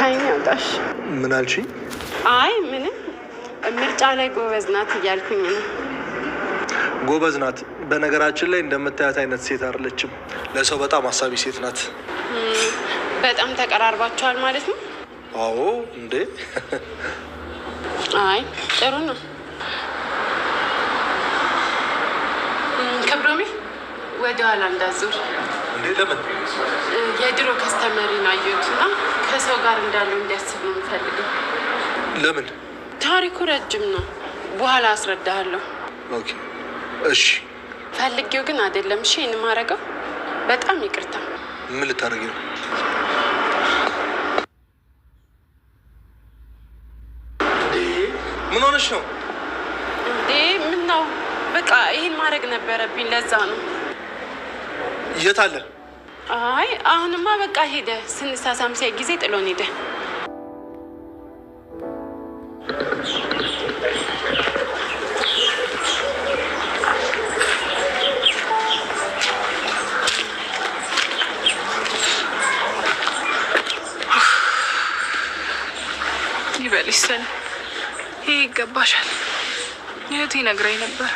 ካይኝ ያውጣሽ። ምን አልሽኝ? አይ ምንም ምርጫ ላይ ጎበዝ ናት እያልኩኝ ነው። ጎበዝ ናት። በነገራችን ላይ እንደምታያት አይነት ሴት አይደለችም። ለሰው በጣም አሳቢ ሴት ናት። በጣም ተቀራርባችኋል ማለት ነው? አዎ እንዴ። አይ ጥሩ ነው። ክብሮሜ ወደ ኋላ እንዳዞር። እንዴ ለምን? የድሮ ከስተመሪን አየሁትና ከሰው ጋር እንዳለው እንዲያስብ ነው የምፈልገው። ለምን? ታሪኩ ረጅም ነው፣ በኋላ አስረዳሃለሁ። ኦኬ እሺ። ፈልጌው ግን አይደለም። እሺ እንማረገው። በጣም ይቅርታ። ምን ልታረጊ ነው? ምን ሆነሽ ነው እንዴ? ምን ነው? በቃ ይሄን ማድረግ ነበረብኝ፣ ለዛ ነው። የት አለ? አይ አሁንማ በቃ ሄደ። ስንሳሳም ሲያይ ጊዜ ጥሎን ሄደ። ይበልሽ ሰኒ፣ ይሄ ይገባሻል። እህቴ ነግራኝ ነበር።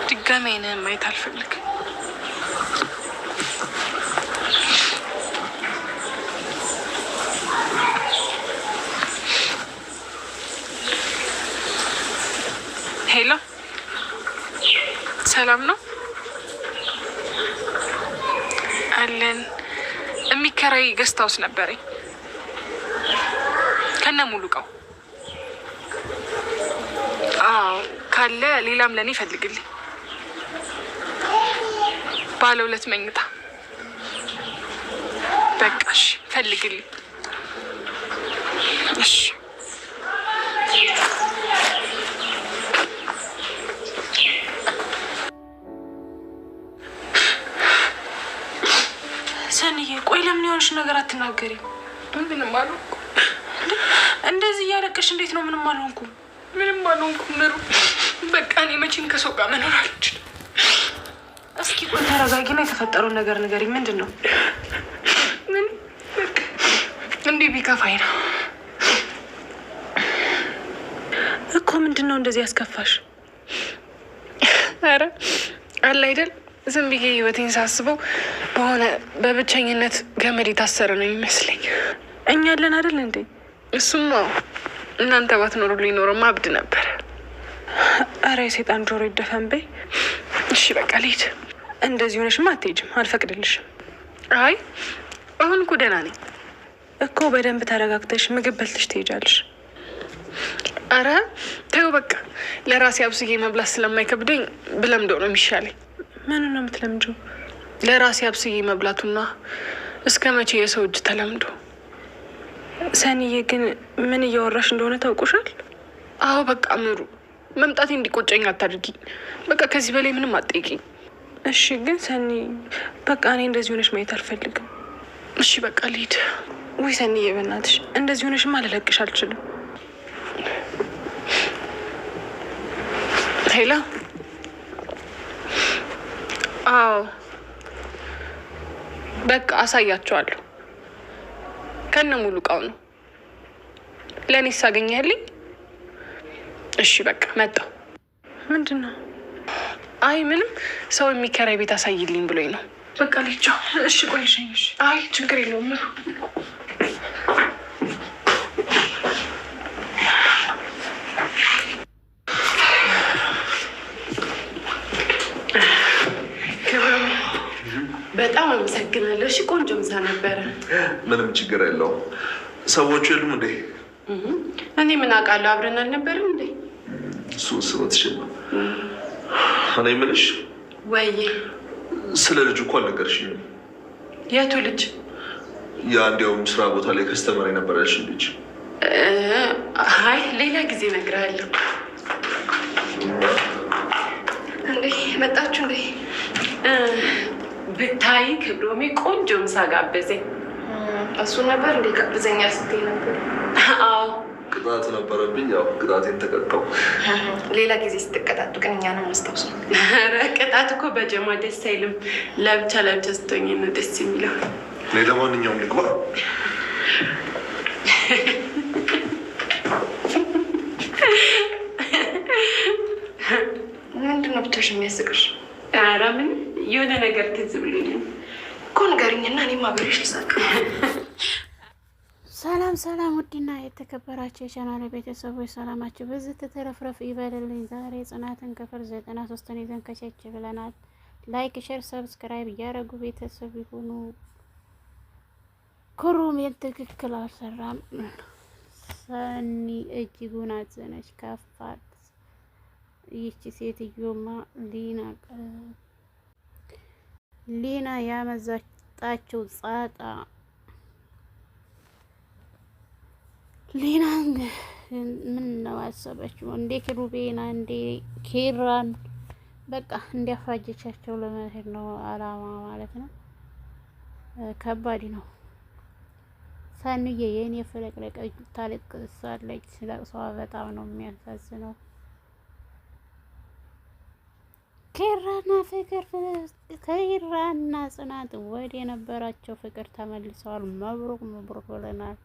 ድጋሜ ዓይንህን ማየት አልፈልግም። ሄሎ፣ ሰላም ነው አለን። የሚከራይ ገስት ሃውስ ነበረኝ ከነ ሙሉ እቃው። አዎ ካለ ሌላም ለኔ ፈልግልኝ። ባለ 2 መኝታ በቃሽ፣ ፈልግልኝ። እሺ ሰኒዬ፣ ቆይ ለምን የሆንሽ ነገር አትናገሪም? ምንም አልሆንኩም። እንደዚህ እያለቀሽ እንዴት ነው? ምንም አልሆንኩም። ምንም አልሆንኩም ምሩ። በቃ እኔ መቼም ከሰው ጋር መኖር አልችልም። እስኪ ቆይ ተረጋጊና የተፈጠረውን ነገር ንገሪኝ። ምንድን ነው? ምን በቃ እንዲህ ቢከፋኝ ነው እኮ። ምንድን ነው እንደዚህ ያስከፋሽ? ኧረ አለ አይደል፣ ዝም ብዬ ህይወቴን ሳስበው በሆነ በብቸኝነት ገመድ የታሰረ ነው የሚመስለኝ። እኛ አለን አይደል እንዴ? እሱማ እናንተ ባትኖሩልኝ ኖሮማ አብድ ነበር። ኧረ የሴጣን ጆሮ ይደፈን በይ። እሺ በቃ ልሂድ። እንደዚህ ሆነሽማ አትሄጂም፣ አልፈቅድልሽም። አይ አሁን እኮ ደህና ነኝ እኮ። በደንብ ተረጋግተሽ ምግብ በልተሽ ትሄጃለሽ። ኧረ ተይው በቃ። ለራሴ አብስዬ መብላት ስለማይከብደኝ ብለምደው ነው የሚሻለኝ። ምኑን ነው የምትለምጂው? ለራሴ አብስዬ መብላቱና እስከ መቼ የሰው እጅ ተለምዶ። ሰኒዬ ግን ምን እያወራሽ እንደሆነ ታውቁሻል? አዎ በቃ ምሩ፣ መምጣቴ እንዲቆጨኝ አታድርጊኝ። በቃ ከዚህ በላይ ምንም አትጠይቂኝ። እሺ ግን ሰኒ፣ በቃ እኔ እንደዚህ ሆነሽ ማየት አልፈልግም። እሺ በቃ ልሂድ። ውይ ሰኒዬ በእናትሽ እንደዚህ ሆነሽማ ልለቅሽ አልችልም። ሄሎ። አዎ በቃ አሳያቸዋለሁ። ከነ ሙሉ እቃው ነው። ለእኔ ሳገኘህልኝ? እሺ በቃ መጣሁ። ምንድን ነው? አይ ምንም፣ ሰው የሚከራይ ቤት አሳይልኝ ብሎኝ ነው። በቃ ልጅ። እሺ ቆይሽኝ። አይ ችግር የለውም። በጣም አመሰግናለሁ። እሺ ቆንጆ ምሳ ነበረ። ምንም ችግር የለውም። ሰዎቹ የሉም እንዴ? እኔ ምን አውቃለሁ፣ አብረን አልነበርም እንዴ? እሱ ስመትሽል ነው። እኔ የምልሽ ወይ ስለ ልጁ እኮ አልነገርሽኝም። የቱ ልጅ? ያ እንዲያውም ስራ ቦታ ላይ ከስተመር የነበረ ያልሽኝ ልጅ። አይ ሌላ ጊዜ እነግርሃለሁ። እንዴ መጣችሁ እንዴ? ብታይ ክብሮሜ ቆንጆ ምሳ ጋበዘኝ። እሱን ነበር እንዴ ጋብዘኛ ስትይ ነበር? አዎ ቅጣት ነበረብኝ። ያው ቅጣቴን ተቀጣው። ሌላ ጊዜ ስትቀጣጡ ግን እኛን ማስታወስ ነው። ኧረ ቅጣት እኮ በጀማ ደስ አይልም። ለብቻ ለብቻ ስትሆኝ ነው ደስ የሚለው። እኔ ለማንኛውም ልግባ። የሚያስቅሽ? ኧረ ምን የሆነ ነገር ትዝ ብሎኝ እኮ ንገሪኝና እኔም አብሬሽ ልሳቅ። ሰላም ሰላም፣ ውድና የተከበራችሁ የቻናሌ ቤተሰቦች ሰላማችሁ በዚህ ተተረፍረፍ ይበልልኝ። ዛሬ ጽናትን ክፍል 93ን ይዘን ከቸች ብለናል። ላይክ፣ ሼር፣ ሰብስክራይብ እያደረጉ ቤተሰብ ይሁኑ። ክሩም ትክክል አልሰራም። ሰኒ እጅጉን አዘነች፣ ከፋት። ይህቺ ሴትዮማ ሊና ያመዛጣችው ጻጣ ሊና ምን ነው አሰበችው? እንዴ ኪሩቤና እንዴ ኪራን በቃ እንዲያፋጀቻቸው ለመሄድ ነው አላማ ማለት ነው። ከባድ ነው። ሰኒዬ የኔ ፍለቅለቅ ታለቅሳለች። ለቅሷ በጣም ነው የሚያሳዝነው። ኪራና ጽናት ወደ የነበራቸው ፍቅር ተመልሰዋል። መብሩክ መብሩክ ብለናል።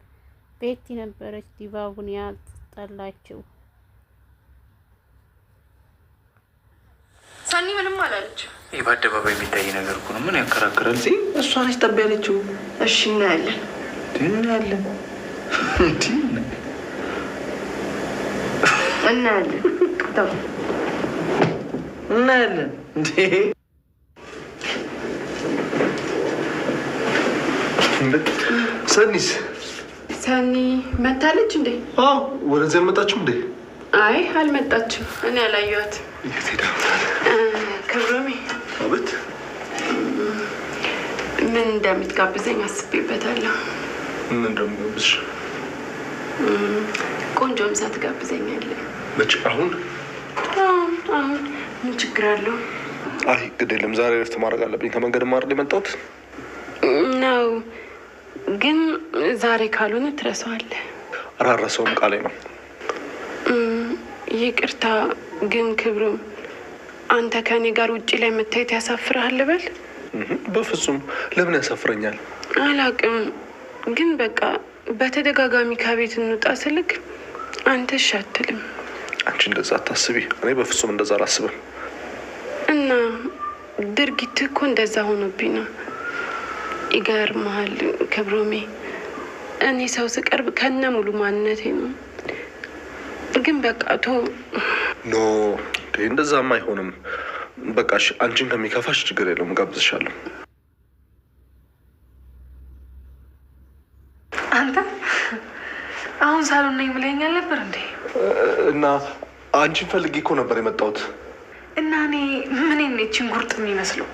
ቤቲ ነበረች ዲባቡን ያጠላችው። ሰኒ ምንም አላለች። ይህ በአደባባይ የሚታይ ነገር እኮ ነው። ምን ያከራክራል? እሷ ነች ጠብ ያለችው። እሺ እናያለን እናያለን እናያለን እንዴ ሰኒስ? ሰኒ መታለች እንዴ? አዎ። ወደዚህ አልመጣችም እንዴ? አይ አልመጣችም። እኔ አላየኋት። የት ሄዳ? ክብሮሜ። አቤት። ምን እንደምትጋብዘኝ አስቤበታለሁ። ምን እንደምጋብዝሽ? ቆንጆ ምሳ ትጋብዘኛለህ? መቼ? አሁን? አሁን ምን ችግር አለው? አይ ግድ የለም። ዛሬ እረፍት ማድረግ አለብኝ። ከመንገድ ማር የመጣሁት ነው። ግን ዛሬ ካልሆነ ትረሳዋለህ። አራረሰውም ቃሌ ነው። ይቅርታ ግን ክብሩም፣ አንተ ከኔ ጋር ውጪ ላይ መታየት ያሳፍርሃል ልበል? በፍጹም። ለምን ያሳፍረኛል? አላቅም። ግን በቃ በተደጋጋሚ ከቤት እንውጣ ስልክ አንተ እሺ አትልም። አንቺ እንደዛ አታስቢ። እኔ በፍጹም እንደዛ አላስብም። እና ድርጊት እኮ እንደዛ ሆኖብኝ ነው። ይገርምሃል ክብሮሜ፣ እኔ ሰው ስቀርብ ከነ ሙሉ ማንነቴ ነው። ግን በቃ ኖ እንደዛማ አይሆንም። በቃ አንቺን ከሚከፋሽ ችግር የለውም፣ ጋብዝሻለሁ። አንተ አሁን ሳሎን ነኝ ብለኸኛል ነበር እንዴ? እና አንቺን ፈልጌ እኮ ነበር የመጣሁት። እና እኔ ምን ነችን ጉርጥ የሚመስለው?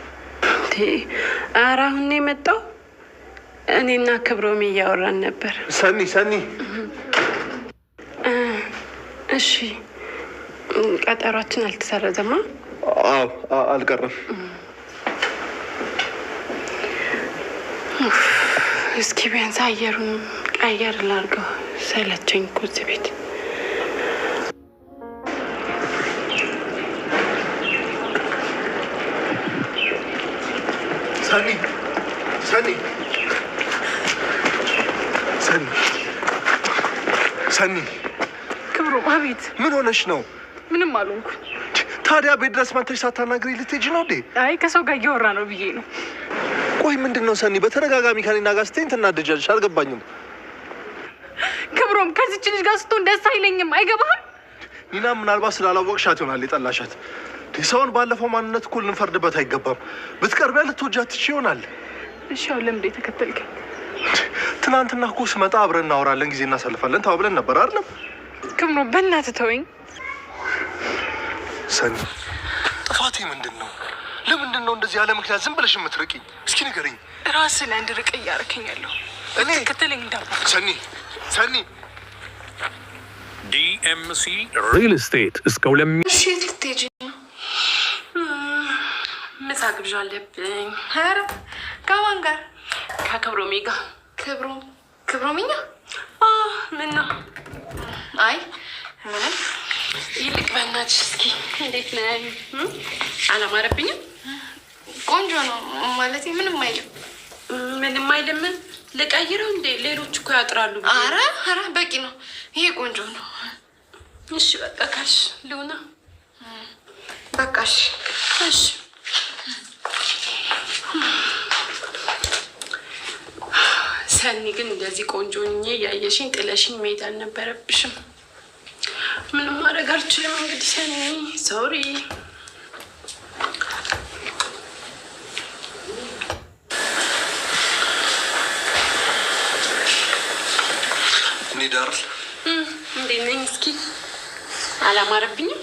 ኧረ አሁን ነው የመጣው። እኔና ክብሮሜ እያወራን ነበር። ሰኒ እሺ ቀጠሯችን አልተሰረዘማ? አዎ አልቀረም። እስኪ ቢያንስ አየሩን ቀየር ላድርገው። ሰለቸኝ እኮ እዚህ ቤት። ሰኒ ክብሩ፣ አቤት። ምን ሆነሽ ነው? ምንም አልሆንኩ። ታዲያ ቤት ድረስ መጥተሽ ሳታናግሪ ልትሄጂ ነው እንዴ? አይ ከሰው ጋር እያወራ ነው ብዬ ነው። ቆይ ምንድን ነው ሰኒ? በተደጋጋሚ ከኔና ጋር ስትይኝ ትናደጃለሽ። አልገባኝም። ክብሮም፣ ከዚች ልጅ ጋር ስትሆን ደስ አይለኝም። አይገባህም? ኒና ምናልባት ስላላወቅሻት ይሆናል የጠላሻት። ሰውን ባለፈው ማንነት እኮ ልንፈርድበት አይገባም። ብትቀርቢያ ልትወጃት ትችይ ይሆናል። እሺ አሁን ለምንድን ነው የተከተልከኝ? ትናንትና እኮ ስመጣ አብረን እናወራለን፣ ጊዜ እናሳልፋለን ተባብለን ነበር አይደለም? ክብሮም በእናትህ ተወኝ። ሰኒ ጥፋቴ ምንድን ነው? ለምንድን ነው እንደዚህ ያለ ምክንያት ዝም ብለሽ የምትርቂኝ? እስኪ ንገሪኝ። ራስህ ላይ እንድርቅ እያደረከኝ ያለው እኔ ተከተለኝ እንዳልኩ። ሰኒ ዲኤምሲ ሪል ስቴት እስከ 2 እሺ ልትሄጂ ነው? ምሳ ግብዣ አለብኝ። ኧረ ከማን ጋር? ከክብሮሜ ጋር። ክብሮሜኛ? ምን ነው? አይ ምንም። ይልቅ በእናትሽ እስኪ እንዴት ነህ? አላማረብኝም? ቆንጆ ነው ማለት ምንም አይልም። ምንም አይልም? ልቀይረው እንዴ? ሌሎች እኮ ያጥራሉ። ኧረ በቂ ነው። ይሄ ቆንጆ ነው። እሺ በቃ ካልሽ ልሁና። በቃሽ። እሺ ሰኒ ግን እንደዚህ ቆንጆ ሆኜ ያየሽኝ ጥለሽኝ መሄድ አልነበረብሽም። ምንም ማድረግ አልችልም። እንግዲህ ሰኒ ሶሪ። ኒዳር እንዴት ነኝ? እስኪ አላማረብኝም?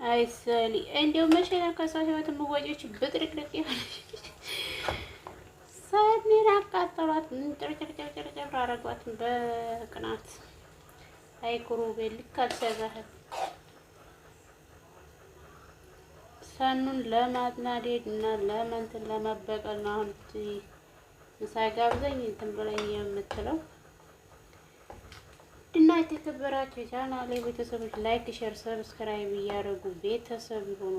አይ ሰሊ እንደው መቼ ነው ከሰው ህይወት የምወጪው? ብጥርቅርቅ ይሆናል። ሰኒን አቃጠሏት፣ ጭርጭርጭርጭር አረጓት በቅናት። አይ ኩሩቤል ልክ አልሰራህም። ሰኑን ለማናደድ እና ለመንትን ለመበቀል ነው አሁን ምሳ ጋብዘኝ እንትን ብለኝ የምትለው። እና የተከበራችሁ የቻናሌ ቤተሰቦች ላይክ፣ ሼር፣ ሰብስክራይብ እያደረጉ ቤተሰብ ይሁኑ።